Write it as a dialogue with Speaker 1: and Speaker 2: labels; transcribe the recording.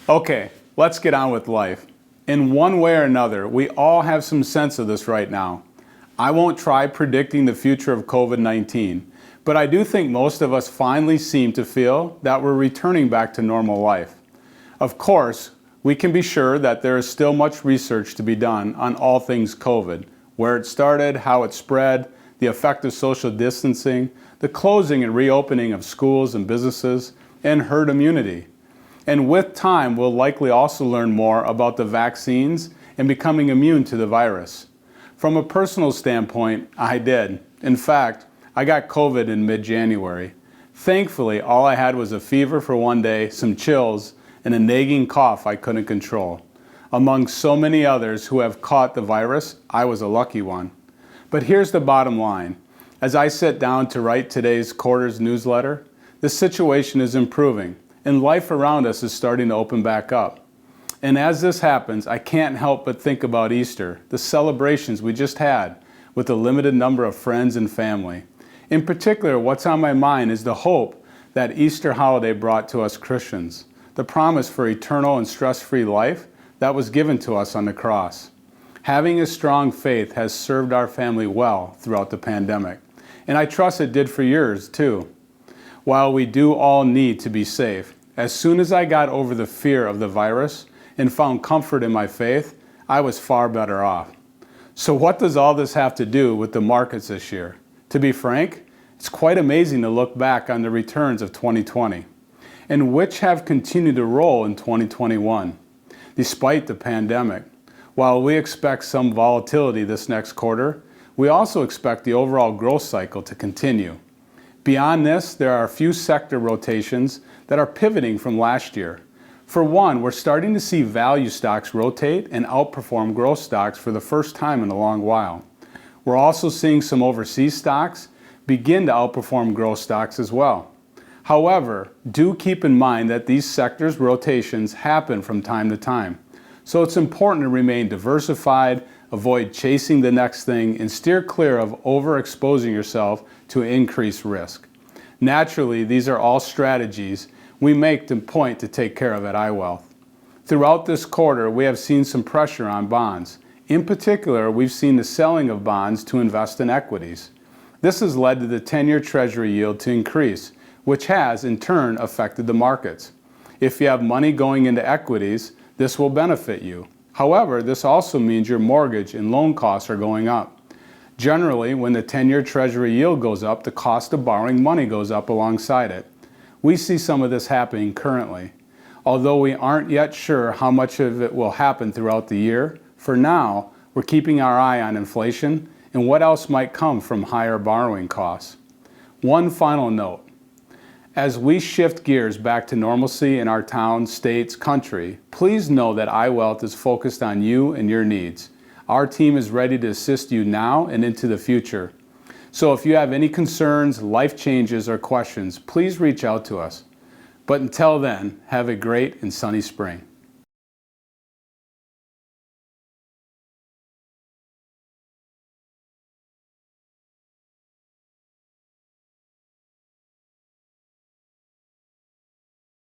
Speaker 1: Okay, let's get on with life. In one way or another, we all have some sense of this right now. I won't try predicting the future of COVID-19, but I do think most of us finally seem to feel that we're returning back to normal life. Of course, we can be sure that there is still much research to be done on all things COVID, where it started, how it spread, the effect of social distancing, the closing and reopening of schools and businesses, and herd immunity. And with time, we'll likely also learn more about the vaccines and becoming immune to the virus. From a personal standpoint, I did. In fact, I got COVID in mid-January. Thankfully, all I had was a fever for one day, some chills, and a nagging cough I couldn't control. Among so many others who have caught the virus, I was a lucky one. But here's the bottom line. As I sit down to write today's quarter's newsletter, the situation is improving, and life around us is starting to open back up. And as this happens, I can't help but think about Easter, the celebrations we just had with a limited number of friends and family. In particular, what's on my mind is the hope that Easter holiday brought to us Christians, the promise for eternal and stress-free life that was given to us on the cross. Having a strong faith has served our family well throughout the pandemic, and I trust it did for yours too. While we do all need to be safe, as soon as I got over the fear of the virus and found comfort in my faith, I was far better off. So what does all this have to do with the markets this year? To be frank, it's quite amazing to look back on the returns of 2020, and which have continued to roll in 2021, despite the pandemic. While we expect some volatility this next quarter, we also expect the overall growth cycle to continue. Beyond this, there are a few sector rotations that are pivoting from last year. For one, we're starting to see value stocks rotate and outperform growth stocks for the first time in a long while. We're also seeing some overseas stocks begin to outperform growth stocks as well. However, do keep in mind that these sectors' rotations happen from time to time. So it's important to remain diversified, avoid chasing the next thing, and steer clear of overexposing yourself to increased risk. Naturally, these are all strategies we make to point to take care of at iWealth. Throughout this quarter, we have seen some pressure on bonds. In particular, we've seen the selling of bonds to invest in equities. This has led to the 10-year Treasury yield to increase, which has, in turn, affected the markets. If you have money going into equities, this will benefit you. However, this also means your mortgage and loan costs are going up. Generally, when the 10-year Treasury yield goes up, the cost of borrowing money goes up alongside it. We see some of this happening currently. Although we aren't yet sure how much of it will happen throughout the year, for now, we're keeping our eye on inflation and what else might come from higher borrowing costs. One final note. As we shift gears back to normalcy in our town, states, country, please know that iWealth is focused on you and your needs. Our team is ready to assist you now and into the future. So if you have any concerns, life changes, or questions, please reach out to us. But until then, have a great and sunny spring.